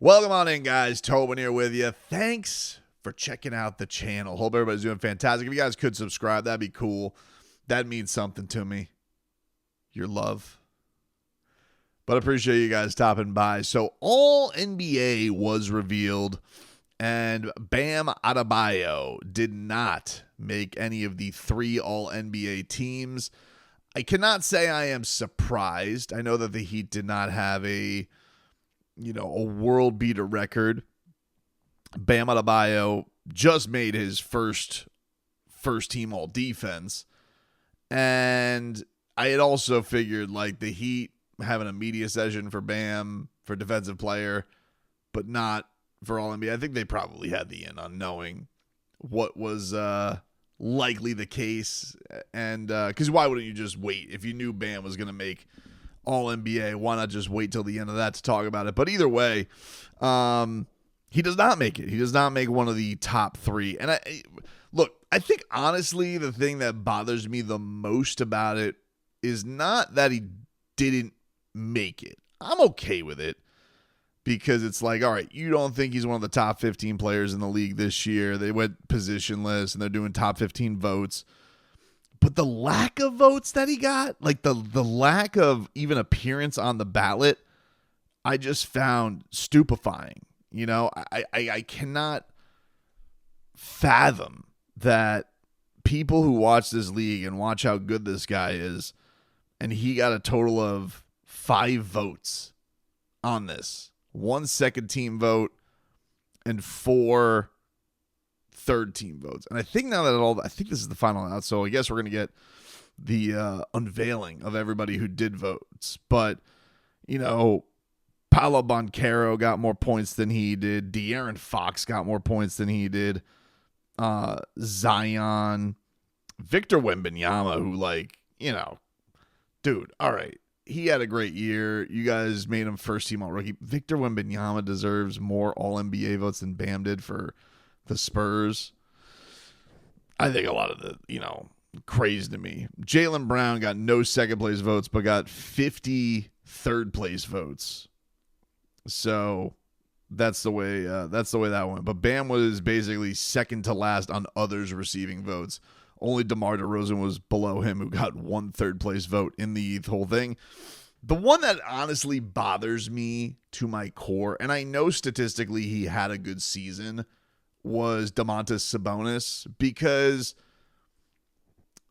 Welcome on in, guys. Tobin here with you. Thanks for checking out the channel. Hope everybody's doing fantastic. If you guys could subscribe, that'd be cool. That means something to me. Your love. But I appreciate you guys stopping by. So all NBA was revealed, and Bam Adebayo did not make any of the 3 All-NBA teams. I cannot say I am surprised. I know that the Heat did not have a world beater record. Bam Adebayo just made his first team all defense. And I had also figured like the Heat having a media session for Bam for defensive player, but not for all NBA. I think they probably had the in on knowing what was likely the case. And because why wouldn't you just wait? If you knew Bam was going to make All-NBA, why not just wait till the end of that to talk about it? But either way, he does not make it. He does not make one of the top 3. And I think honestly the thing that bothers me the most about it is not that he didn't make it. I'm okay with it because it's like, all right, you don't think he's one of the top 15 players in the league this year. They went positionless and they're doing top 15 votes. But the lack of votes that he got, like the lack of even appearance on the ballot, I just found stupefying. You know, I cannot fathom that people who watch this league and watch how good this guy is, and he got a total of 5 votes on this. 1 second team vote and 4 third team votes. And I think now that I think this is the final out, so I guess we're going to get the unveiling of everybody who did votes. But, Paolo Banchero got more points than he did. De'Aaron Fox got more points than he did. Zion. Victor Wembanyama, who, dude, all right. He had a great year. You guys made him first team all-rookie. Victor Wembanyama deserves more All-NBA votes than Bam did for the Spurs. I think a lot of crazy to me. Jaylen Brown got no second place votes, but got 50 third place votes. So that's the way that went. But Bam was basically second to last on others receiving votes. Only DeMar DeRozan was below him, who got 1 third place vote in the whole thing. The one that honestly bothers me to my core, and I know statistically he had a good season, was Domantas Sabonis, because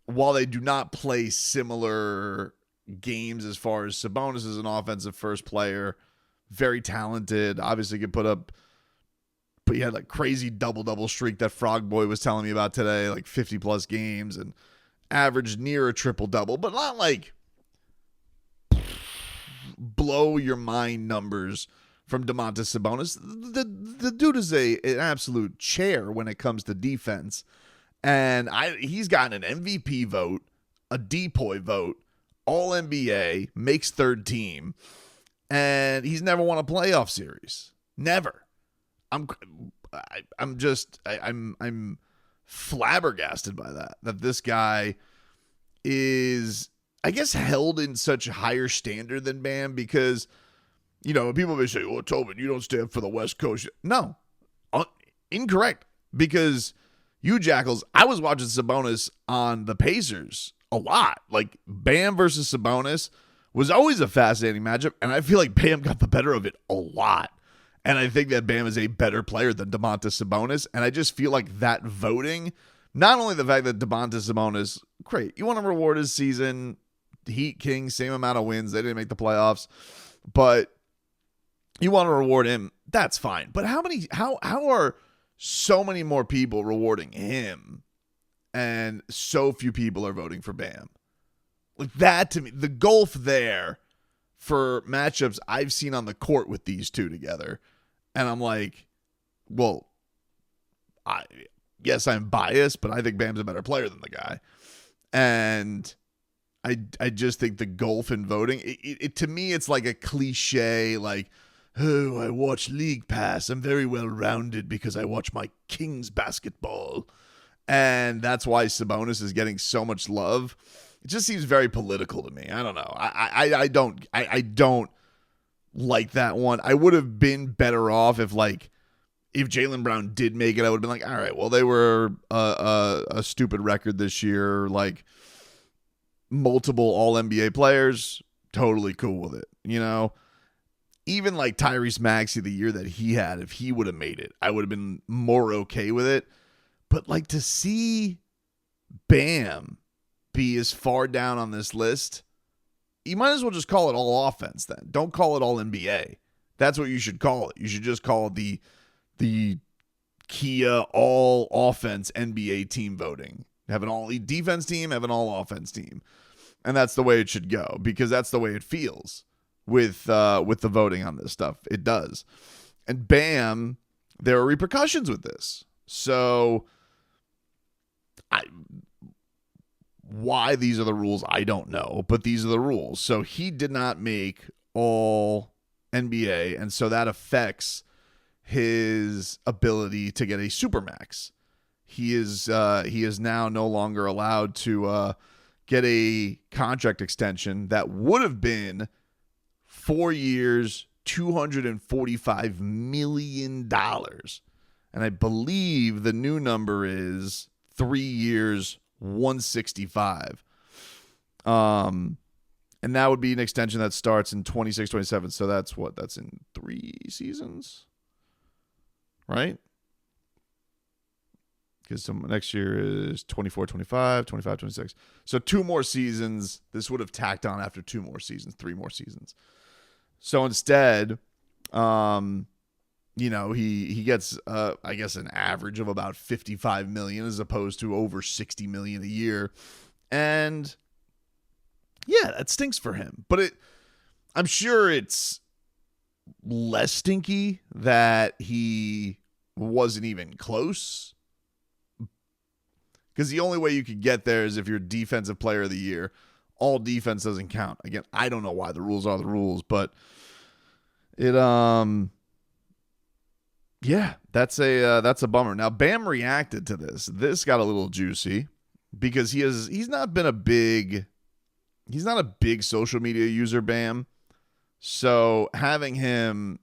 while they do not play similar games as far as Sabonis is an offensive first player, very talented, obviously could put up, but he had like crazy double streak that Frog Boy was telling me about today, like 50 plus games, and averaged near a triple double, but not like blow your mind numbers from Domantas Sabonis. The dude is an absolute chair when it comes to defense. And he's gotten an MVP vote, a DPOY vote, All-NBA, makes third team, and he's never won a playoff series. Never. I'm flabbergasted by that this guy is, I guess, held in such higher standard than Bam, because people may say, "Oh, Tobin, you don't stand for the West Coast." No, incorrect. Because you jackals, I was watching Sabonis on the Pacers a lot. Like Bam versus Sabonis was always a fascinating matchup, and I feel like Bam got the better of it a lot. And I think that Bam is a better player than Domantas Sabonis, and I just feel like that voting, not only the fact that Domantas Sabonis, great, you want to reward his season, Heat Kings, same amount of wins, they didn't make the playoffs, but you want to reward him, that's fine. But how are so many more people rewarding him and so few people are voting for Bam? Like that, to me, the gulf there for matchups I've seen on the court with these two together. And I'm like, well, yes, I'm biased, but I think Bam's a better player than the guy. And I just think the gulf in voting, it to me, it's like a cliche, like, oh, I watch League Pass. I'm very well-rounded because I watch my Kings basketball. And that's why Sabonis is getting so much love. It just seems very political to me. I don't know. I don't like that one. I would have been better off if Jaylen Brown did make it. I would have been like, all right, well, they were a stupid record this year, like multiple All-NBA players, totally cool with it, Even like Tyrese Maxey the year that he had, if he would have made it, I would have been more okay with it. But like to see Bam be as far down on this list, you might as well just call it all offense then. Don't call it all NBA. That's what you should call it. You should just call it the Kia all offense NBA team voting. Have an all defense team, have an all offense team. And that's the way it should go, because that's the way it feels with the voting on this stuff. It does. And Bam, there are repercussions with this. So why these are the rules, I don't know, but these are the rules. So he did not make all NBA, and so that affects his ability to get a supermax. He is now no longer allowed to get a contract extension that would have been 4 years, $245 million. And I believe the new number is 3 years, 165. And that would be an extension that starts in 26, 27. So that's in 3 seasons, right? Because next year is 24, 25, 25, 26. So 2 more seasons. This would have tacked on after 2 more seasons, 3 more seasons. So instead, he gets, I guess, an average of about $55 million as opposed to over $60 million a year. And yeah, that stinks for him. But I'm sure it's less stinky that he wasn't even close. Because the only way you could get there is if you're defensive player of the year. All defense doesn't count. Again, I don't know why the rules are the rules, but yeah, that's a bummer. Now, Bam reacted to this. This got a little juicy because he's not a big social media user, Bam. So having him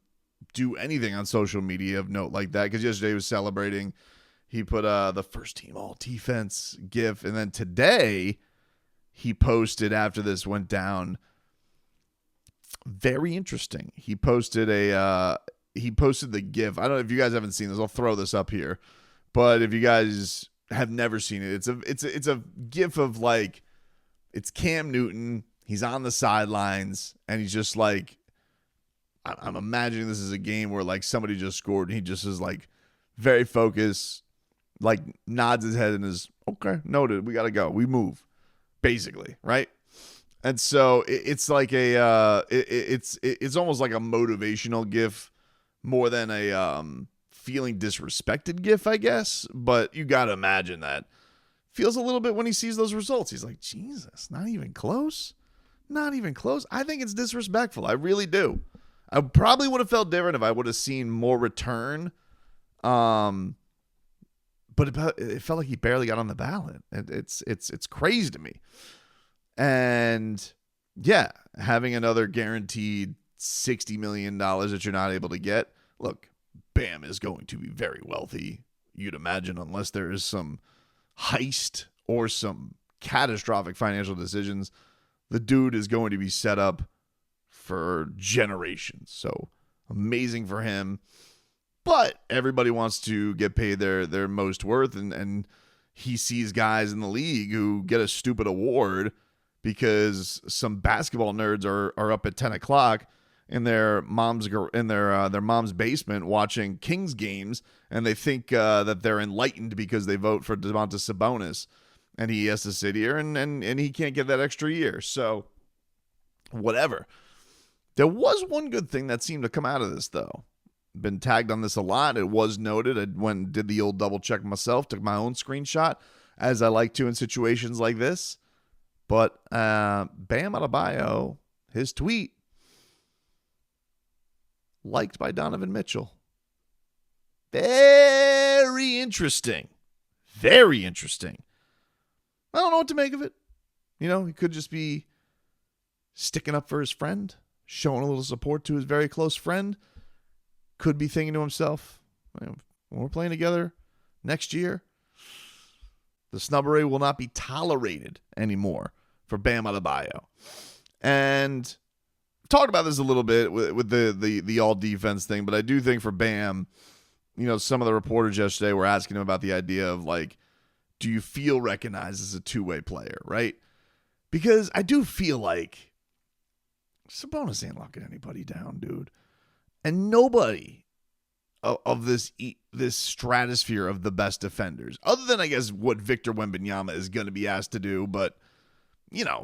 do anything on social media of note like that, because yesterday he was celebrating, he put the first team all defense gif, and then today he posted after this went down. Very interesting. He posted the GIF. I don't know if you guys haven't seen this. I'll throw this up here. But if you guys have never seen it, it's a GIF of like, it's Cam Newton. He's on the sidelines and he's just like, I'm imagining this is a game where like somebody just scored and he just is like very focused, like nods his head and is okay, noted. We got to go. We move, basically, right? And so it's like it's almost like a motivational GIF more than a feeling disrespected GIF, I guess. But you got to imagine that feels a little bit when he sees those results. He's like, Jesus, not even close. Not even close. I think it's disrespectful. I really do. I probably would have felt different if I would have seen more return. But it felt like he barely got on the ballot. It's crazy to me. And yeah, having another guaranteed $60 million that you're not able to get. Look, Bam is going to be very wealthy, you'd imagine, unless there is some heist or some catastrophic financial decisions. The dude is going to be set up for generations. So amazing for him. But everybody wants to get paid their most worth. And he sees guys in the league who get a stupid award because some basketball nerds are up at 10 o'clock in their mom's basement watching Kings games, and they think that they're enlightened because they vote for Donovan Sabonis, and he has to sit here and he can't get that extra year. So whatever. There was one good thing that seemed to come out of this, though. Been tagged on this a lot. It was noted. I went and did the old double check myself, took my own screenshot, as I like to in situations like this. But Bam Adebayo, his tweet, liked by Donovan Mitchell. Very interesting. Very interesting. I don't know what to make of it. He could just be sticking up for his friend. showing a little support to his very close friend, could be thinking to himself, when we're playing together next year, the snubbery will not be tolerated anymore for Bam Adebayo. And I've talked about this a little bit with the all defense thing, but I do think for Bam, some of the reporters yesterday were asking him about the idea of like, do you feel recognized as a two-way player, right? Because I do feel like Sabonis ain't locking anybody down, dude. And nobody of this stratosphere of the best defenders, other than, I guess, what Victor Wembanyama is going to be asked to do, but,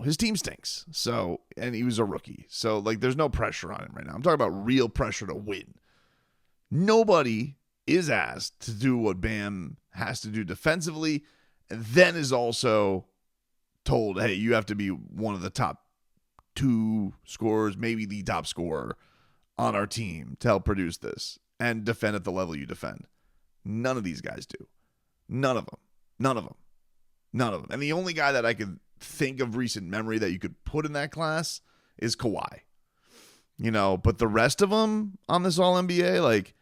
his team stinks. So, and he was a rookie. So, like, there's no pressure on him right now. I'm talking about real pressure to win. Nobody is asked to do what Bam has to do defensively, and then is also told, hey, you have to be one of the top 2 scorers, maybe the top scorer on our team to help produce this and defend at the level you defend. None of these guys do. None of them. None of them. None of them. And the only guy that I could think of recent memory that you could put in that class is Kawhi. But the rest of them on this All-NBA, like,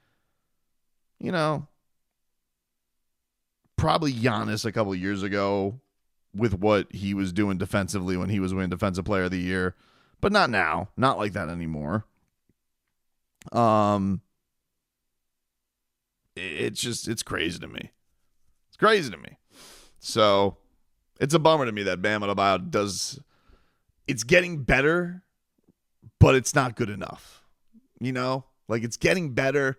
probably Giannis a couple years ago with what he was doing defensively when he was winning Defensive Player of the Year, but not now. Not like that anymore. It's crazy to me. It's crazy to me. So it's a bummer to me that Bam Adebayo it's getting better, but it's not good enough. Like, it's getting better.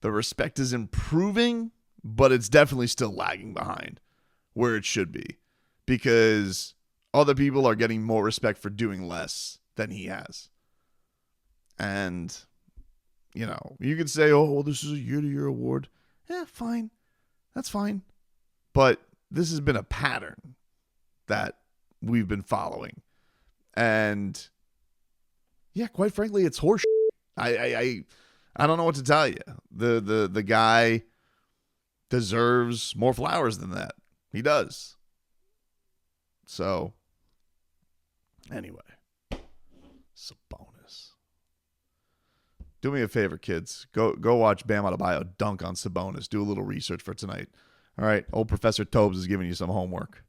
The respect is improving, but it's definitely still lagging behind where it should be, because other people are getting more respect for doing less than he has. And, you could say, oh, well, this is a year-to-year award. Yeah, fine. That's fine. But this has been a pattern that we've been following. And, yeah, quite frankly, it's horseshit. I don't know what to tell you. The guy deserves more flowers than that. He does. So, anyway, Sabonis. Do me a favor, kids. Go watch Bam Adebayo dunk on Sabonis. Do a little research for tonight. All right, old Professor Tobes is giving you some homework.